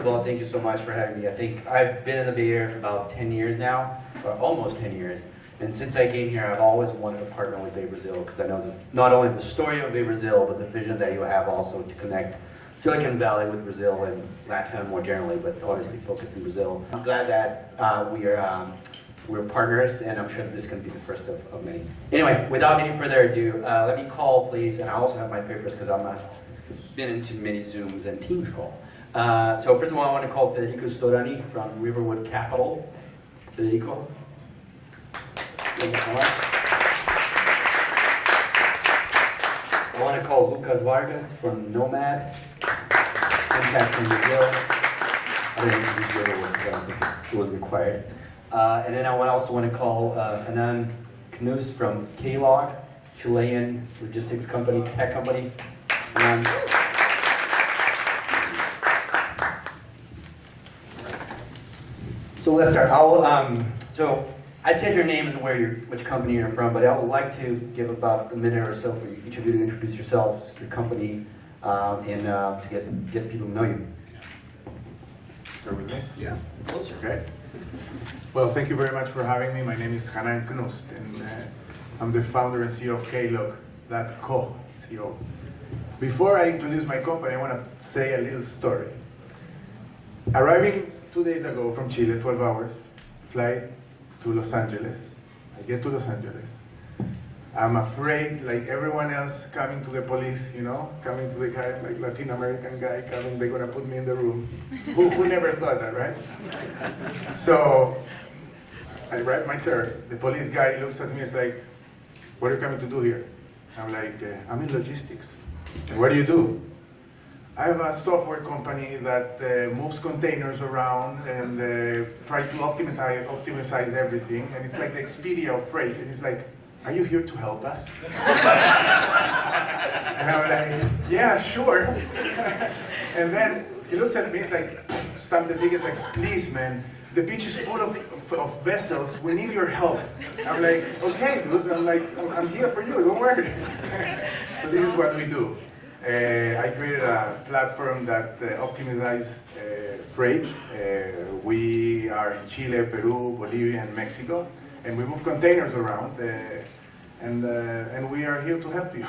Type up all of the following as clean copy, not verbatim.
of all, thank you so much for having me. I think I've been in the Bay Area for about 10 years now, or almost 10 years. And since I came here, I've always wanted to partner with BayBrazil because I know not only the story of BayBrazil, but the vision that you have also to connect Silicon Valley with Brazil and LatAm more generally, but obviously focused in Brazil. I'm glad that we're partners, and I'm sure that this can be the first of many. Anyway, without any further ado, let me call, please, and I also have my papers because I'm not been into many Zooms and Teams call. So first of all, I want to call Federico Storani from Riverwood Capital. Federico. Thank you so much. I want to call Lucas Vargas from Nomad. Impact from Brazil. I didn't introduce Riverwood because I don't think it was required. And then I also want to call Hanan Knust from Klog, Chilean logistics company, tech company. So let's start. So I said your name and which company you're from, but I would like to give about a minute or so for each of you to introduce yourselves, your company, and to get people to know you. Start with me? Yeah, closer. Okay. Well, thank you very much for having me. My name is Hanan Knust, and I'm the founder and CEO of Klog, that co-CEO. Before I introduce my company, I want to say a little story. Arriving 2 days ago from Chile, 12 hours, flight to Los Angeles. I get to Los Angeles. I'm afraid, like everyone else, coming to the police, coming to the guy, like Latin American guy, coming, they're gonna put me in the room. Who never thought that, right? So, I write my turn. The police guy looks at me and is like, what are you coming to do here? I'm like, I'm in logistics. And what do you do? I have a software company that moves containers around and try to optimize everything. And it's like the Expedia of freight. And it's like, are you here to help us? And I'm like, yeah, sure. And then he looks at me, he's like, stamp the biggest, like, please, man, the beach is full of vessels. We need your help. I'm like, okay, dude. I'm here for you. Don't worry. So this is what we do. I created a platform that optimizes freight. We are in Chile, Peru, Bolivia, and Mexico, and we move containers around, and we are here to help you.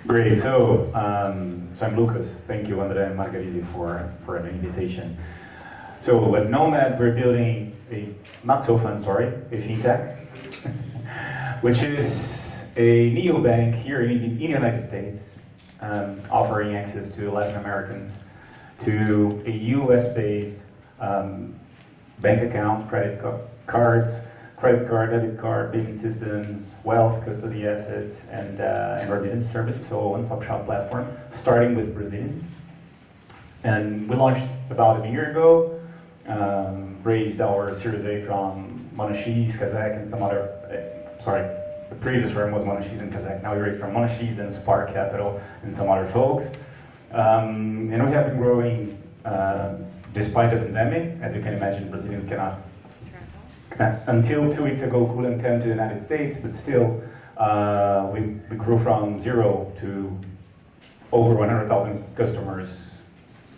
Great. So I'm Lucas. Thank you, Andre and Margarisi, for the invitation. So at Nomad, we're building a not so fun story, a fintech. Which is a neobank here in the United States, offering access to Latin Americans to a US-based bank account, credit cards, credit card, debit card, payment systems, wealth, custody assets, and remittance services, so a one-stop shop platform, starting with Brazilians. And we launched about a year ago, raised our Series A from Monashis, Kazakh, and some other, the previous firm was Monashis and Kazakh. Now we raised from Monashis and Spark Capital and some other folks. And we have been growing despite the pandemic. As you can imagine, Brazilians cannot, until 2 weeks ago, couldn't come to the United States, but still, we grew from 0 to over 100,000 customers,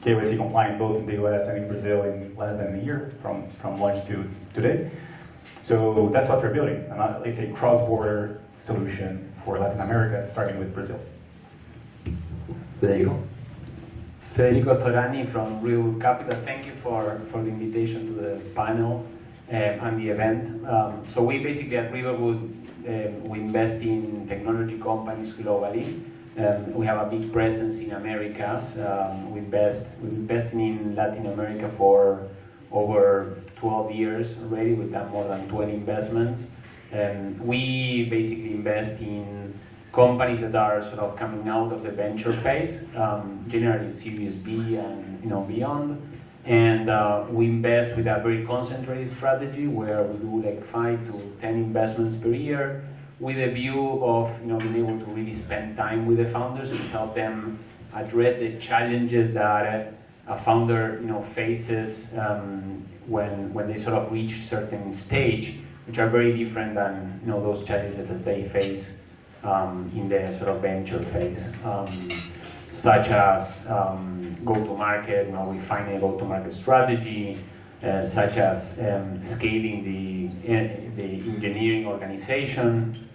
KYC compliant both in the US and in Brazil in less than a year from launch to today. So that's what we're building. It's a cross-border solution for Latin America, starting with Brazil. There you go. Federico Storani from Riverwood Capital. Thank you for the invitation to the panel and the event. So we basically at Riverwood, we invest in technology companies globally. We have a big presence in Americas. We've invested in Latin America for over 12 years already. We've done more than 20 investments. We basically invest in companies that are sort of coming out of the venture phase, generally Series B and beyond. And we invest with a very concentrated strategy where we do like 5 to 10 investments per year, with a view of being able to really spend time with the founders and help them address the challenges that a founder faces when they sort of reach a certain stage, which are very different than those challenges that they face in the sort of venture phase. such as go-to-market, refining a go-to-market strategy, such as scaling the engineering organization,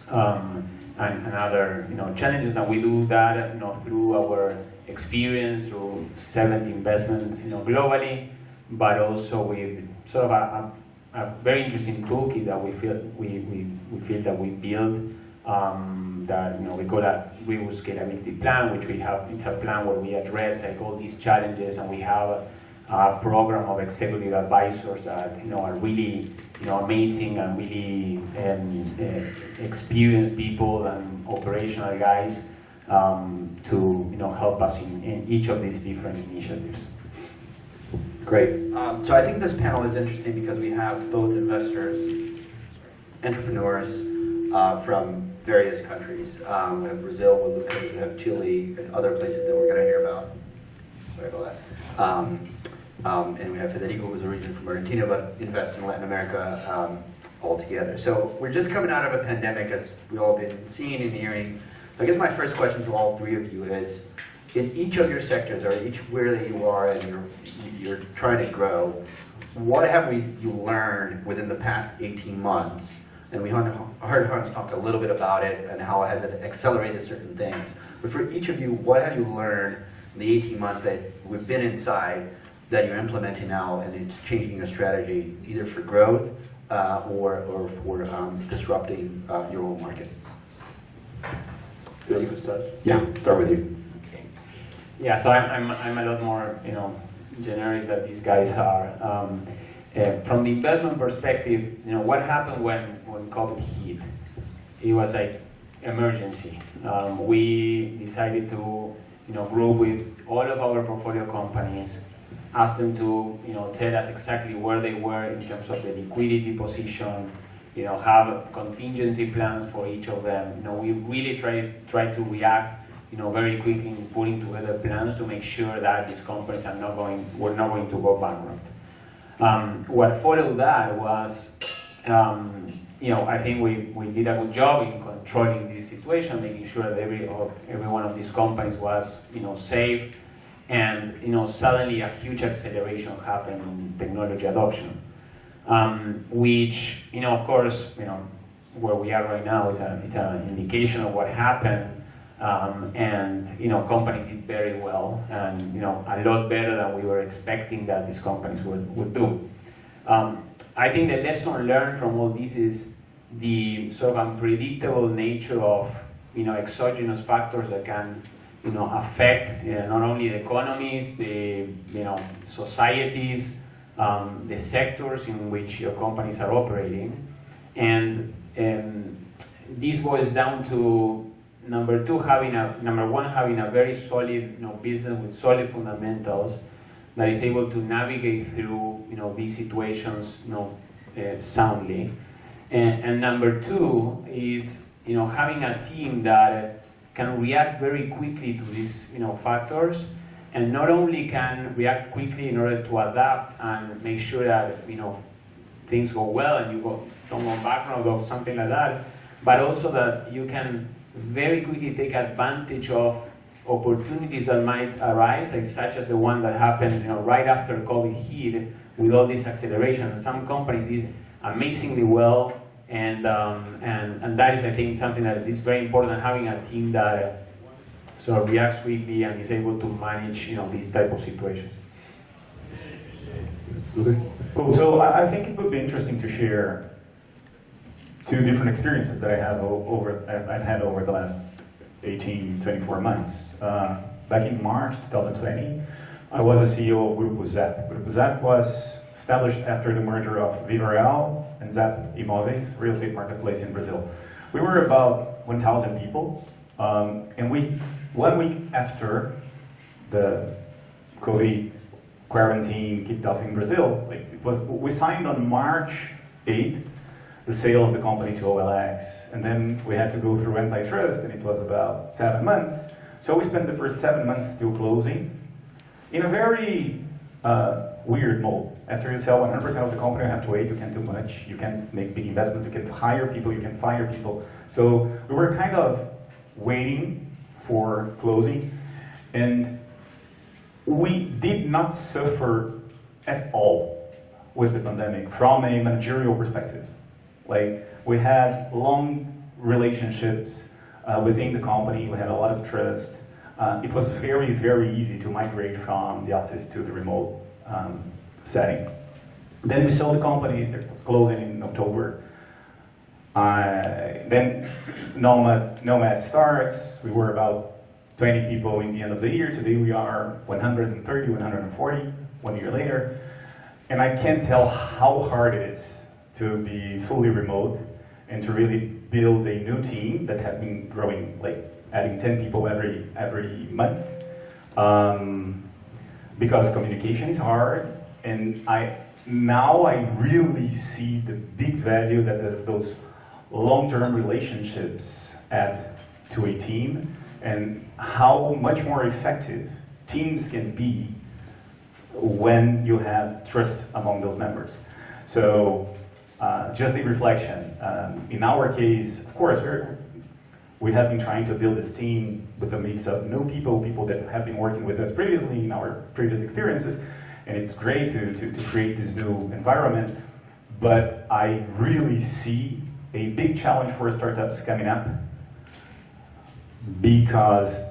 and other challenges. And we do that through our experience, through 70 investments globally, but also with sort of a very interesting toolkit that we feel that we build, that we call that Riverwood Scalability Plan, which we have. It's a plan where we address all these challenges, and we have a program of executive advisors that are really amazing and really experienced people and operational guys to help us in each of these different initiatives. Great. So I think this panel is interesting because we have both investors, entrepreneurs from various countries. We have Brazil with Lucas, we have Chile, and other places that we're going to hear about. Sorry about that. And we have Federico, who's originally from Argentina, but invests in Latin America altogether. So we're just coming out of a pandemic, as we've all been seeing and hearing. I guess my first question to all three of you is, in each of your sectors, or each where that you are and you're trying to grow, what have you learned within the past 18 months? And we heard Hans talk a little bit about it and how it has accelerated certain things. But for each of you, what have you learned in the 18 months that we've been inside that you're implementing now, and it's changing your strategy either for growth or for disrupting your own market? Do you want to start? Yeah, start with you. Okay. Yeah, so I'm a lot more generic than these guys are. From the investment perspective, what happened when COVID hit? It was like emergency. We decided to group with all of our portfolio companies, ask them to tell us exactly where they were in terms of the liquidity position, have contingency plans for each of them. We really try to react very quickly in putting together plans to make sure that these companies were not going to go bankrupt. What followed that was, I think we did a good job in controlling this situation, making sure that every one of these companies was safe, and suddenly a huge acceleration happened in technology adoption, which of course where we are right now is an indication of what happened. And companies did very well, and a lot better than we were expecting that these companies would do. I think the lesson learned from all this is the sort of unpredictable nature of exogenous factors that can affect not only the economies, the societies, the sectors in which your companies are operating, and this boils down to number one, having a very solid business with solid fundamentals that is able to navigate through these situations soundly, and number two is having a team that can react very quickly to these factors, and not only can react quickly in order to adapt and make sure that things go well and you don't go background or something like that, but also that you can very quickly take advantage of opportunities that might arise, like such as the one that happened right after COVID hit, with all this acceleration. Some companies did amazingly well, and that is, I think, something that is very important, having a team that sort of reacts quickly and is able to manage these type of situations. Cool. So I think it would be interesting to share two different experiences that I've had over the last 18, 24 months. Back in March 2020, I was the CEO of Grupo ZAP. Grupo ZAP was established after the merger of Riverwood and ZAP Imóveis, real estate marketplace in Brazil. We were about 1,000 people, and 1 week after the COVID quarantine kicked off in Brazil, we signed on March 8th the sale of the company to OLX, and then we had to go through antitrust, and it was about 7 months. So we spent the first 7 months still closing in a very weird mode. After you sell 100% of the company, you have to wait, you can't do much, you can't make big investments, you can hire people, you can fire people. So we were kind of waiting for closing. And we did not suffer at all with the pandemic from a managerial perspective. Like, we had long relationships within the company, we had a lot of trust. It was very, very easy to migrate from the office to the remote setting. Then we sold the company, it was closing in October. Then Nomad starts, we were about 20 people in the end of the year. Today we are 130, 140, 1 year later. And I can't tell how hard it is to be fully remote and to really build a new team that has been growing, like adding 10 people every month. Because communication is hard, and now I really see the big value that those long-term relationships add to a team, and how much more effective teams can be when you have trust among those members. So just a reflection. In our case, of course, we have been trying to build this team with a mix of new people that have been working with us previously in our previous experiences, and it's great to create this new environment. But I really see a big challenge for startups coming up, because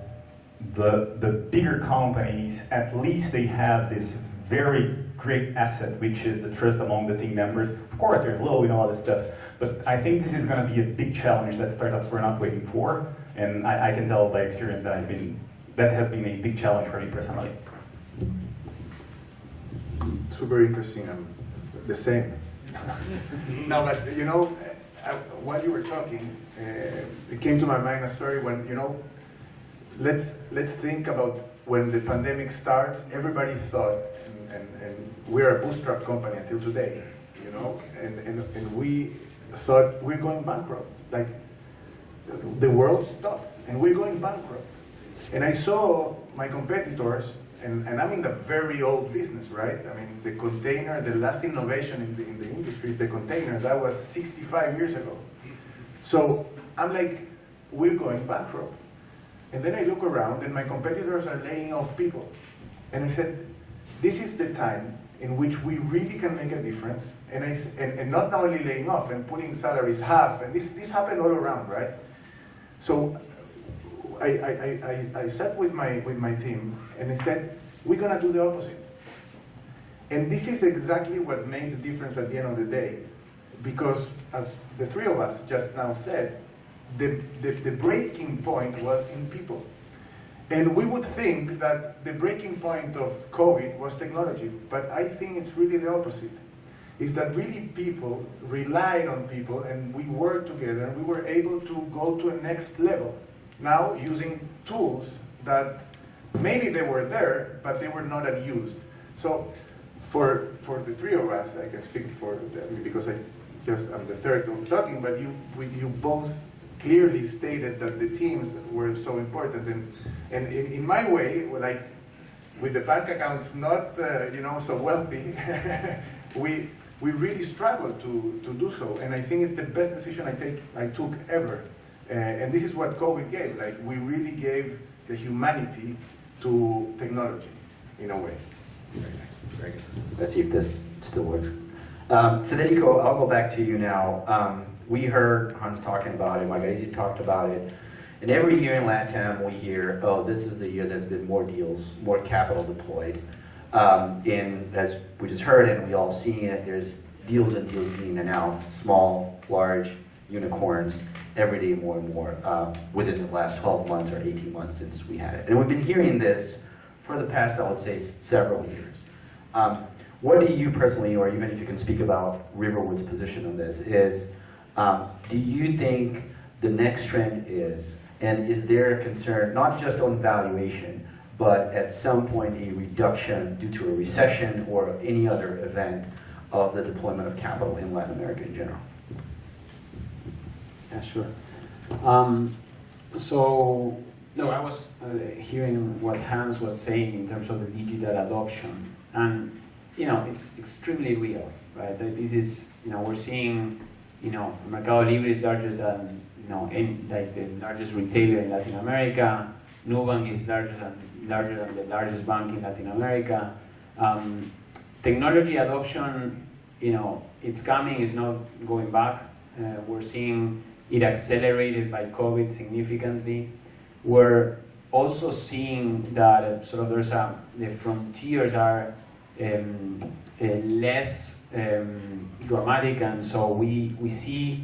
the bigger companies, at least they have this very great asset, which is the trust among the team members. Of course, there's low and all this stuff, but I think this is going to be a big challenge that startups were not waiting for, and I can tell by experience that that has been a big challenge for me personally. Super interesting. The same. No, but while you were talking, it came to my mind a story when, let's think about when the pandemic starts. Everybody thought, and we're a bootstrap company until today, and we thought we're going bankrupt. Like, the world stopped, and we're going bankrupt. And I saw my competitors, and I'm in the very old business, right? I mean, the container, the last innovation in the industry is the container. That was 65 years ago. So I'm like, we're going bankrupt. And then I look around, and my competitors are laying off people. And I said, this is the time in which we really can make a difference, and not only laying off and putting salaries half, and this happened all around, right? So I sat with my team, and I said, we're gonna do the opposite. And this is exactly what made the difference at the end of the day, because as the three of us just now said, the breaking point was in people. And we would think that the breaking point of COVID was technology, but I think it's really the opposite. Is that really people relied on people, and we worked together, and we were able to go to a next level. Now, using tools that maybe they were there, but they were not used. So for the three of us, I can speak for them because I'm the third one talking, but you both clearly stated that the teams were so important, and in my way, like with the bank accounts not so wealthy, we really struggled to do so, and I think it's the best decision I took ever, and this is what COVID gave. Like, we really gave the humanity to technology in a way. Very nice. Very good. Let's see if this still works. Federico, I'll go back to you now. We heard Hans talking about it, Margarisi talked about it, and every year in LatAm we hear, oh, this is the year there's been more deals, more capital deployed. As we just heard and we all seen it, there's deals and deals being announced, small, large, unicorns, every day more and more, within the last 12 months or 18 months since we had it. And we've been hearing this for the past, I would say, several years. What do you personally, or even if you can speak about Riverwood's position on this, is do you think the next trend is, and is there a concern, not just on valuation, but at some point a reduction due to a recession or any other event of the deployment of capital in Latin America in general? Yeah, sure. No, I was hearing what Hans was saying in terms of the digital adoption, and it's extremely real, right? That this is, we're seeing, Mercado Libre is larger than, the largest retailer in Latin America. Nubank is larger than larger than the largest bank in Latin America. Technology adoption, it's coming, it's not going back. We're seeing it accelerated by COVID significantly. We're also seeing that the frontiers are less dramatic, and so we see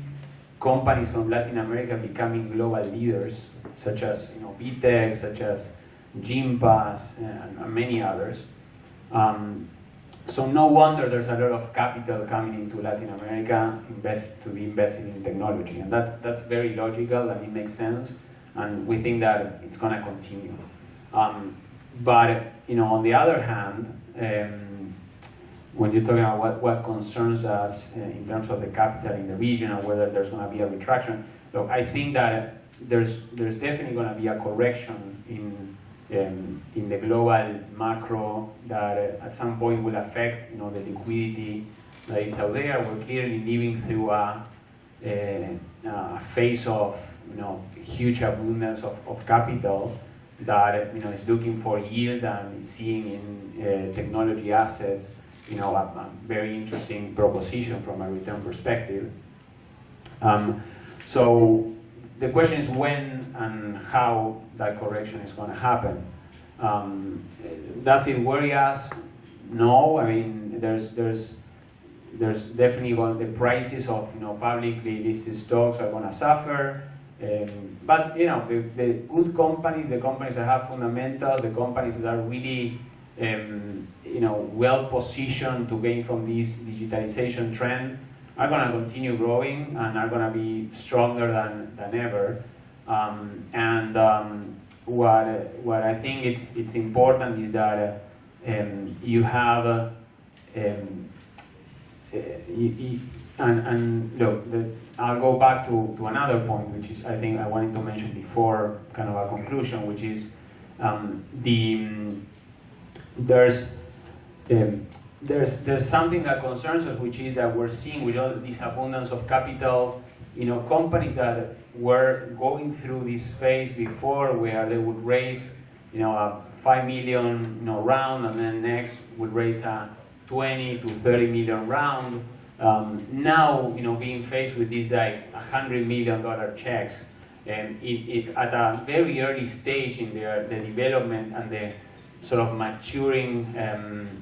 companies from Latin America becoming global leaders, such as BTEC, such as Gympass, and many others. So no wonder there's a lot of capital coming into Latin America to be invested in technology, and that's very logical and it makes sense, and we think that it's going to continue. But on the other hand, when you're talking about what concerns us in terms of the capital in the region and whether there's going to be a retraction, look, I think that there's definitely going to be a correction in the global macro that at some point will affect the liquidity that is out there. We're clearly living through a phase of huge abundance of capital that is looking for yield and is seeing in technology assets a very interesting proposition from a return perspective. So the question is when and how that correction is going to happen. Does it worry us? No. I mean, there's definitely the prices of publicly listed stocks are going to suffer. But the good companies, the companies that have fundamentals, the companies that are really well positioned to gain from this digitalization trend are going to continue growing and are going to be stronger than ever. What I think it's important is that you have look, I'll go back to another point, which is I think I wanted to mention before, kind of a conclusion, which is there's something that concerns us, which is that we're seeing with all this abundance of capital, companies that were going through this phase before where they would raise, a 5 million round, and then next would raise a 20 to 30 million round. Now, being faced with these like $100 million checks, it at a very early stage in the development and the sort of maturing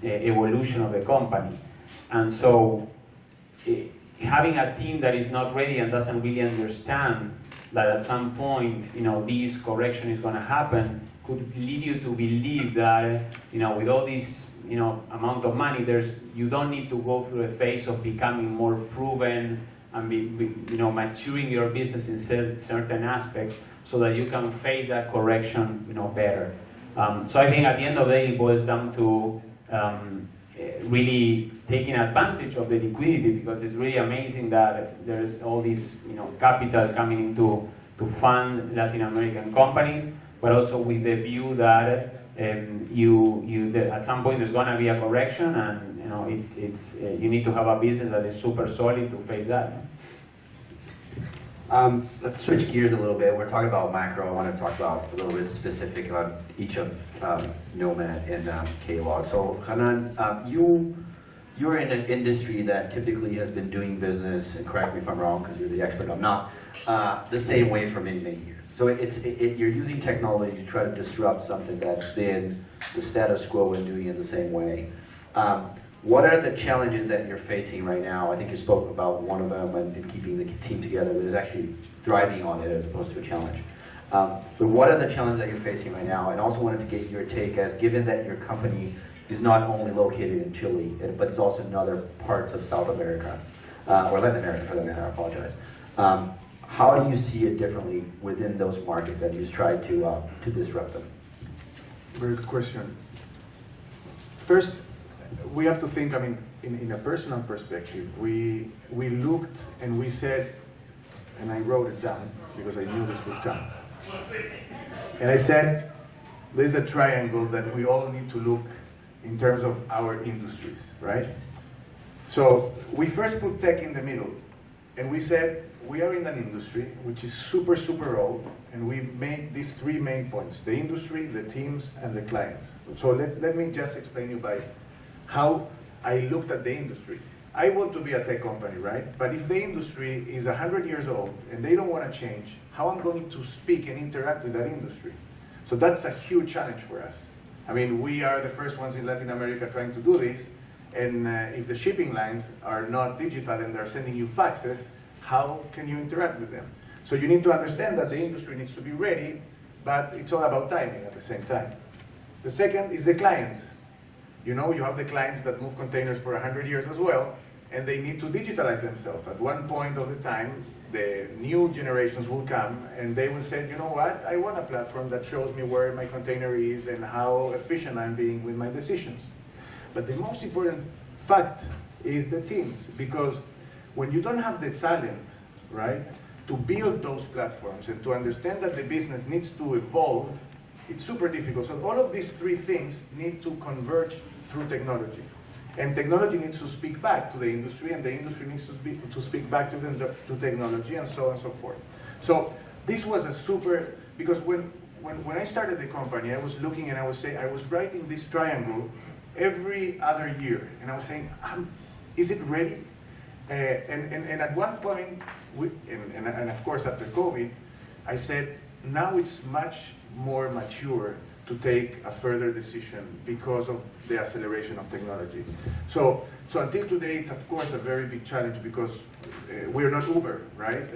evolution of the company. And so having a team that is not ready and doesn't really understand that at some point, this correction is going to happen could lead you to believe that, with all this, amount of money, you don't need to go through a phase of becoming more proven and maturing your business in certain aspects so that you can face that correction, better. So I think at the end of the day, it boils down to really taking advantage of the liquidity, because it's really amazing that there's all this, capital coming into to fund Latin American companies, but also with the view that at some point there's going to be a correction, and you need to have a business that is super solid to face that. Let's switch gears a little bit. We're talking about macro. I want to talk about a little bit specific about each of Nomad and Klog. So Hanan, you're in an industry that typically has been doing business, and correct me if I'm wrong because you're the expert, I'm not, the same way for many, many years. So you're using technology to try to disrupt something that's been the status quo and doing it the same way. What are the challenges that you're facing right now? I think you spoke about one of them and keeping the team together, but it's actually thriving on it as opposed to a challenge. But what are the challenges that you're facing right now? And also wanted to get your take as, given that your company is not only located in Chile, but it's also in other parts of South America, or Latin America for that matter, I apologize. How do you see it differently within those markets that you've tried to disrupt them? Very good question. First, we have to think, in a personal perspective, we looked and we said, and I wrote it down because I knew this would come. And I said, there's a triangle that we all need to look in terms of our industries, right? So we first put tech in the middle, and we said, we are in an industry which is super, super old, and we made these three main points: the industry, the teams, and the clients. So let me just explain you by how I looked at the industry. I want to be a tech company, right? But if the industry is 100 years old and they don't want to change, how am I going to speak and interact with that industry? So that's a huge challenge for us. I mean, we are the first ones in Latin America trying to do this, and if the shipping lines are not digital and they're sending you faxes, how can you interact with them? So you need to understand that the industry needs to be ready, but it's all about timing at the same time. The second is the clients. You know, you have the clients that move containers for 100 years as well, and they need to digitalize themselves. At one point of the time, the new generations will come and they will say, you know what, I want a platform that shows me where my container is and how efficient I'm being with my decisions. But the most important fact is the teams, because when you don't have the talent, right, to build those platforms and to understand that the business needs to evolve, it's super difficult. So all of these three things need to converge through technology. And technology needs to speak back to the industry, and the industry needs to speak back to technology, and so on and so forth. So this was a super, because when I started the company, I was looking and I was writing this triangle every other year, and I was saying, is it ready? And at one point, and of course after COVID, I said, now it's much more mature to take a further decision because of the acceleration of technology. So until today, it's of course a very big challenge because we're not Uber, right?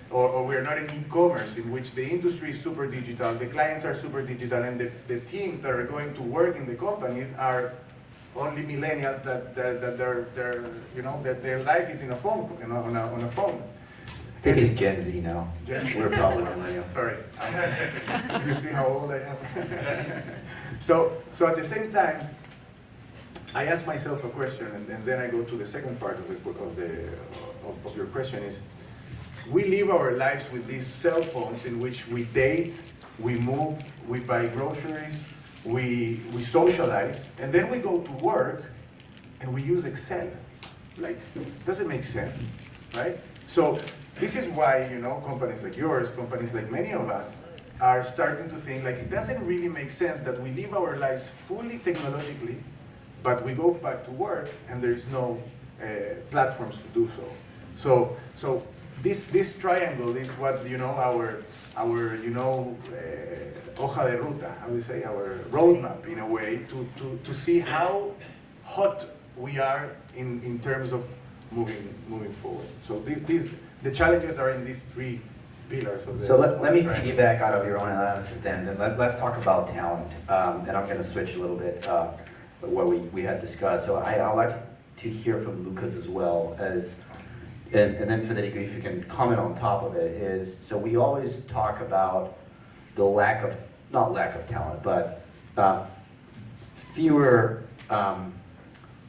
Or we're not in e-commerce, in which the industry is super digital, the clients are super digital, and the teams that are going to work in the companies are only millennials that their life is in a phone, on a phone. I think it's Gen Z now. Gen Z. We're probably millennials. Sorry. You see how old I am? So at the same time, I ask myself a question, and then I go to the second part of your question is, we live our lives with these cell phones in which we date, we move, we buy groceries, we socialize, and then we go to work and we use Excel. Like, doesn't make sense, right? So this is why, companies like yours, companies like many of us, are starting to think like it doesn't really make sense that we live our lives fully technologically, but we go back to work and there is no platforms to do so. So this triangle is what our hoja de ruta, how do you say, our roadmap in a way to see how hot we are in terms of moving forward. So the challenges are in these three pillars of the. So let me piggyback out of your own analysis then. Let's talk about talent. And I'm going to switch a little bit what we had discussed. So I'd like to hear from Lucas as well as, and then Federico, if you can comment on top of it, is, so we always talk about the not lack of talent, but fewer,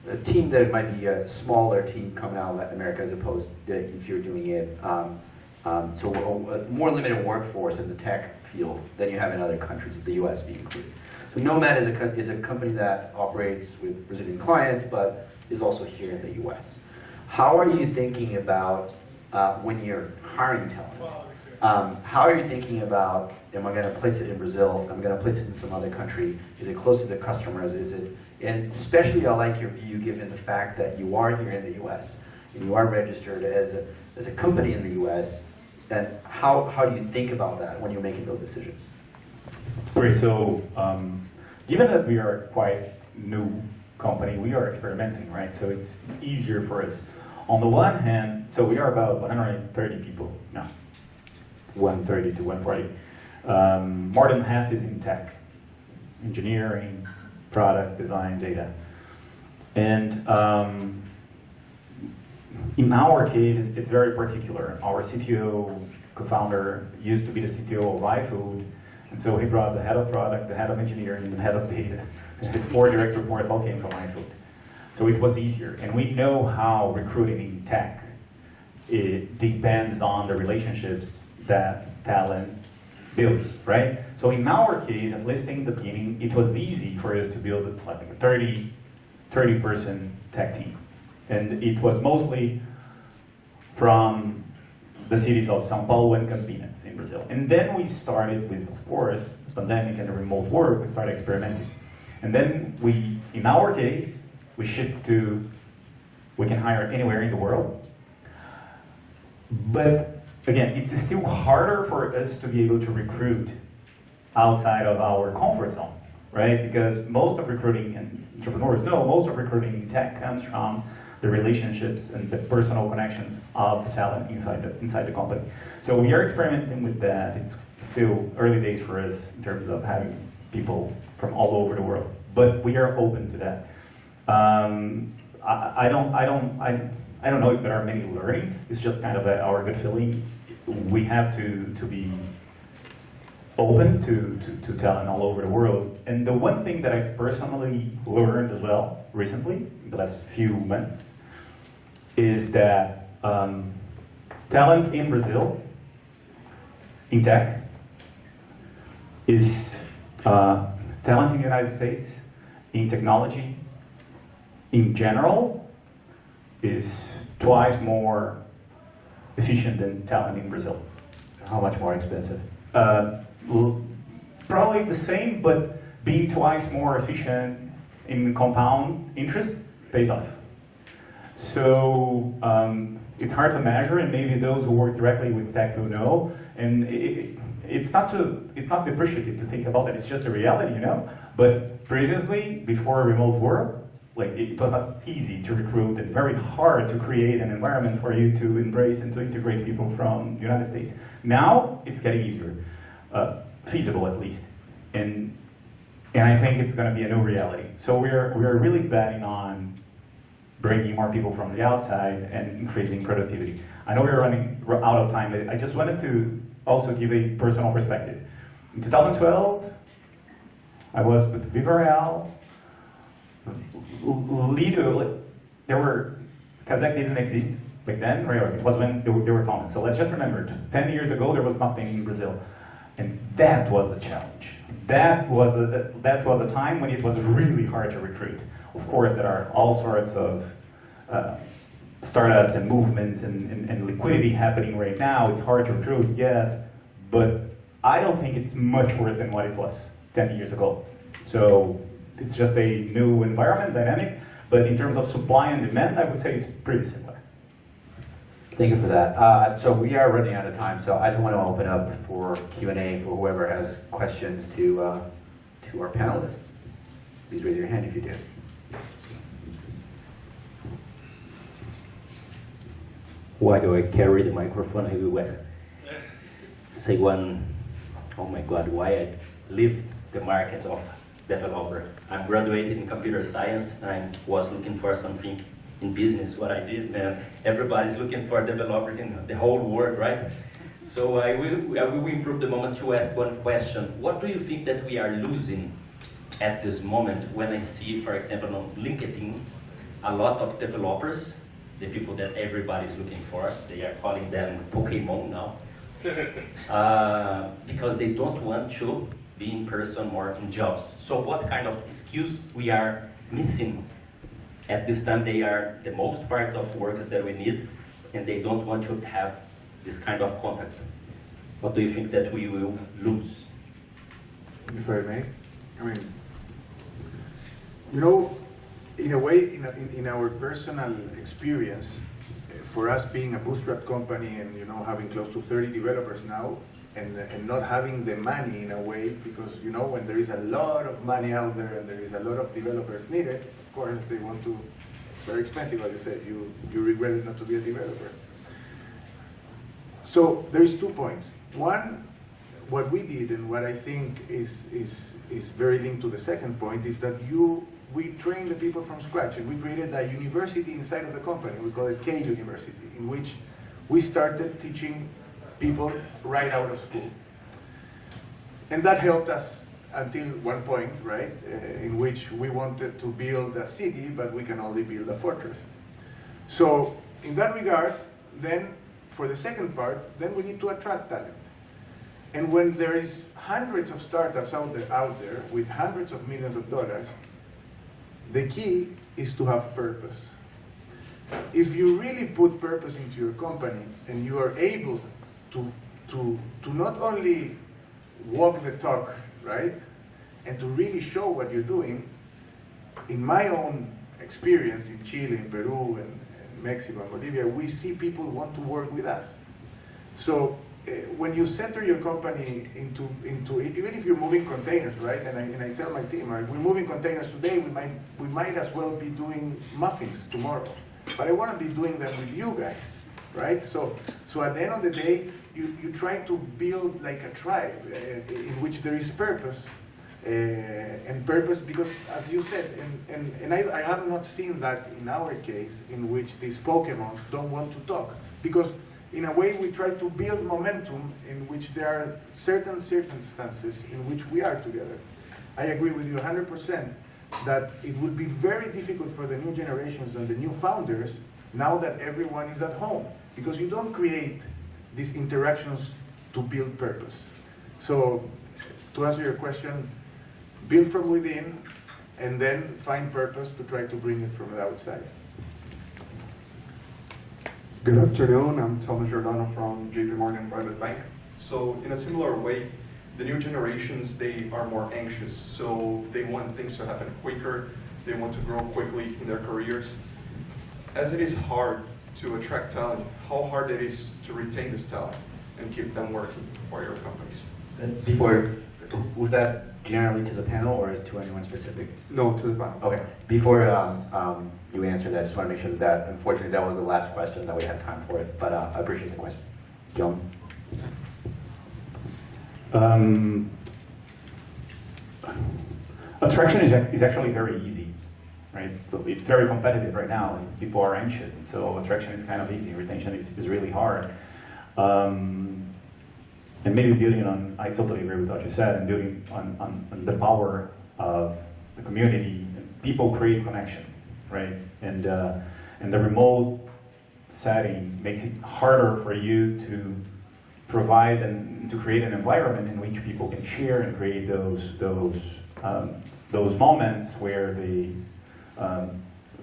a team that might be a smaller team coming out of Latin America as opposed to if you're doing it, so a more limited workforce in the tech field than you have in other countries, the US being included. So Nomad is a company that operates with Brazilian clients, but is also here in the US. How are you thinking about when you're hiring talent? How are you thinking about, am I going to place it in Brazil? Am I going to place it in some other country? Is it close to the customers? And especially I like your view given the fact that you are here in the US and you are registered as a company in the US. And how do you think about that when you're making those decisions? Great. So given that we are quite new company, we are experimenting, right? So it's easier for us. On the one hand, so we are about 130 people now, 130 to 140. More than half is in tech, engineering, product, design, data. And in our case, it's very particular. Our CTO, co-founder, used to be the CTO of iFood, and so he brought the head of product, the head of engineering, and the head of data. And his 4 direct reports all came from iFood. So it was easier. And we know how recruiting in tech, it depends on the relationships that talent builds, right? So in our case, at least in the beginning, it was easy for us to build like a 30-person tech team. And it was mostly from the cities of São Paulo and Campinas in Brazil. And then we started with, of course, the pandemic and the remote work, we started experimenting. And then we, in our case, we shift to, we can hire anywhere in the world. But again, it's still harder for us to be able to recruit outside of our comfort zone, right? Because most of recruiting, and entrepreneurs know, most of recruiting in tech comes from the relationships and the personal connections of the talent inside the company. So we are experimenting with that. It's still early days for us in terms of having people from all over the world, but we are open to that. I don't know if there are many learnings. It's just kind of our good feeling. We have to be open to talent all over the world. And the one thing that I personally learned as well recently, in the last few months, is that talent in Brazil, in tech, is talent in the United States, in technology, in general, is twice more efficient than talent in Brazil. How much more expensive? Probably the same, but being twice more efficient in compound interest pays off. So it's hard to measure, and maybe those who work directly with tech will know. And it's not depreciative to think about that. It's just a reality, you know. But previously, before remote work, like it was not easy to recruit and very hard to create an environment for you to embrace and to integrate people from the United States. Now it's getting easier, feasible at least, and I think it's going to be a new reality. So we're really betting on bringing more people from the outside and increasing productivity. I know we're running out of time, but I just wanted to also give a personal perspective. In 2012, I was with BayBrazil. Kazakh didn't exist back then, right? It was when they were founded. So let's just remember, 10 years ago, there was nothing in Brazil. And that was a challenge. That was a time when it was really hard to recruit. Of course, there are all sorts of startups and movements and liquidity happening right now. It's hard to recruit, yes, but I don't think it's much worse than what it was 10 years ago. So it's just a new environment, dynamic, but in terms of supply and demand, I would say it's pretty similar. Thank you for that. So we are running out of time, so I just want to open up for Q&A for whoever has questions to our panelists. Please raise your hand if you do. Why do I carry the microphone everywhere? Say one, oh my God, why I leave the market of developer. I'm graduated in computer science and I was looking for something in business. What I did, man, everybody's looking for developers in the whole world, right? So I will improve the moment to ask one question. What do you think that we are losing at this moment when I see, for example, on LinkedIn, a lot of developers, the people that everybody's looking for, they are calling them Pokemon now, because they don't want to be in person or in jobs. So what kind of skills we are missing at this time? They are the most part of workers that we need, and they don't want to have this kind of contact. What do you think that we will lose? If I may, I mean, you know, in a way, in our personal experience, for us being a bootstrap company and having close to 30 developers now, and not having the money in a way, because when there is a lot of money out there and there is a lot of developers needed, of course they want to. It's very expensive, as you said. You regretted not to be a developer. So there is 2 points. One, what we did and what I think is very linked to the second point is that we trained the people from scratch, and we created a university inside of the company. We call it K University, in which we started teaching people right out of school. And that helped us until one point, right, in which we wanted to build a city, but we can only build a fortress. So in that regard, then for the second part, then we need to attract talent. And when there is hundreds of startups out there with hundreds of millions of dollars, the key is to have purpose. if you really put purpose into your company and you are able to not only walk the talk, right, and to really show what you're doing, in my own experience in Chile, in Peru, and Mexico, and Bolivia, we see people want to work with us. So when you center your company into even if you're moving containers, right? And I tell my team, right, we're moving containers today. We might as well be doing muffins tomorrow, but I want to be doing them with you guys, right? So at the end of the day, you try to build like a tribe in which there is purpose. And purpose, because as you said, and I have not seen that in our case, in which these Pokemons don't want to talk, because in a way we try to build momentum in which there are certain circumstances in which we are together. I agree with you 100% that it would be very difficult for the new generations and the new founders now that everyone is at home, because you don't create these interactions to build purpose. So to answer your question, build from within, and then find purpose to try to bring it from the outside. Good afternoon, I'm Thomas Giordano from JP Morgan Private Bank. So in a similar way, the new generations, they are more anxious. So they want things to happen quicker. They want to grow quickly in their careers. As it is hard to attract talent, how hard it is to retain this talent and keep them working for your companies? And before, was that generally to the panel or is to anyone specific? No, to the panel. Okay, before you answer that, I just want to make sure that unfortunately, that was the last question that we had time for it, but I appreciate the question. John? Attraction is actually very easy, right? So it's very competitive right now, and people are anxious, and so attraction is kind of easy. Retention is really hard. And maybe building on, I totally agree with what you said, and building on the power of the community. People create connection, right? And the remote setting makes it harder for you to provide and to create an environment in which people can share and create those moments where they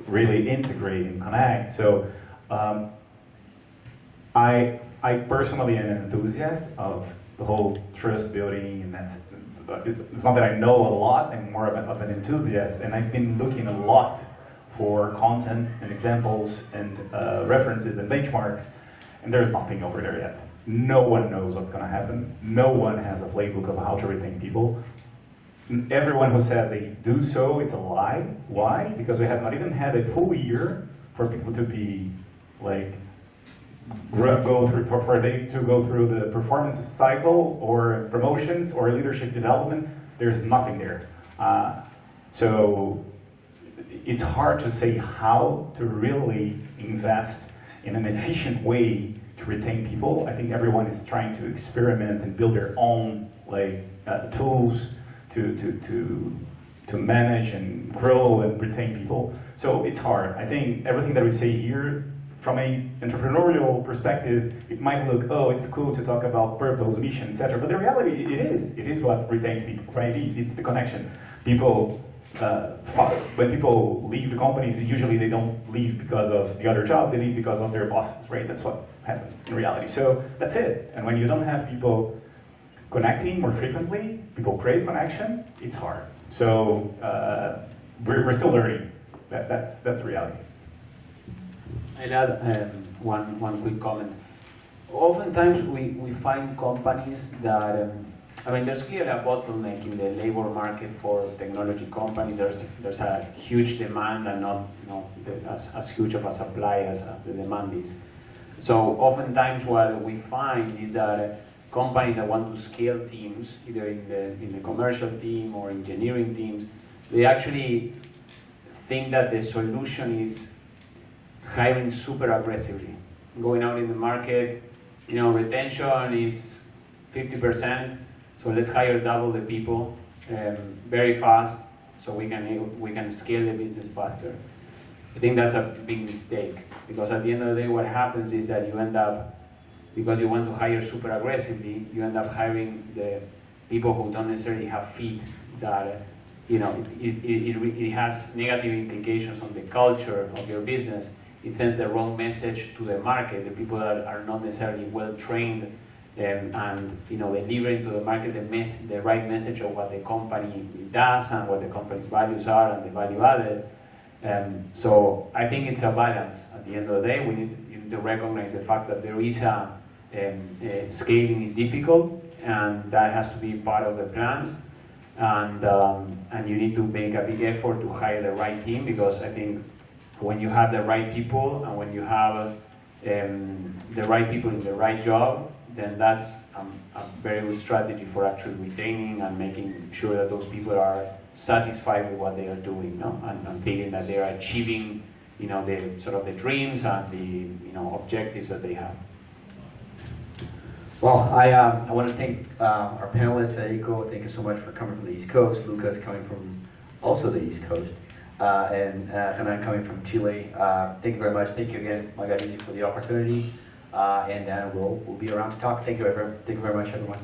really integrate and connect. So I personally am an enthusiast of the whole trust building, and it's not that I know a lot, I'm more of an enthusiast, and I've been looking a lot for content and examples and references and benchmarks, and there's nothing over there yet. No one knows what's going to happen. No one has a playbook of how to retain people. Everyone who says they do so, it's a lie. Why? Because we have not even had a full year for people to be like go through the performance cycle or promotions or leadership development. There's nothing there. So it's hard to say how to really invest in an efficient way to retain people. I think everyone is trying to experiment and build their own tools to manage and grow and retain people. So it's hard. I think everything that we say here, from an entrepreneurial perspective, it might look, oh, it's cool to talk about purpose, mission, etc. But the reality, it is what retains people, right? It's the connection. People, when people leave the companies, usually they don't leave because of the other job, they leave because of their bosses, right? That's what happens in reality. So that's it. And when you don't have people connecting more frequently, people crave connection, it's hard. So we're still learning. That's reality. I'll add one quick comment. Oftentimes we find companies that, there's clearly a bottleneck in the labor market for technology companies. There's a huge demand and not as huge of a supply as the demand is. So oftentimes what we find is that companies that want to scale teams, either in the commercial team or engineering teams, they actually think that the solution is hiring super aggressively, going out in the market. Retention is 50%, so let's hire double the people very fast, so we can scale the business faster. I think that's a big mistake, because at the end of the day, what happens is that you end up, because you want to hire super aggressively, you end up hiring the people who don't necessarily have feet that it has negative implications on the culture of your business, it sends the wrong message to the market. The people that are not necessarily well trained and delivering to the market the right message of what the company does and what the company's values are and the value added. So I think it's a balance. At the end of the day, you need to recognize the fact that there is scaling is difficult, and that has to be part of the plans. And you need to make a big effort to hire the right team, because I think when you have the right people and when you have the right people in the right job, then that's a very good strategy for actually retaining and making sure that those people are satisfied with what they are doing, no? And feeling that they are achieving, the sort of the dreams and the objectives that they have. Well, I want to thank our panelists. Federico, thank you so much for coming from the East Coast. Lucas coming from also the East Coast. And Hanan coming from Chile. Thank you very much. Thank you again, Margarisi, for the opportunity. And we'll be around to talk. Thank you very much, everyone.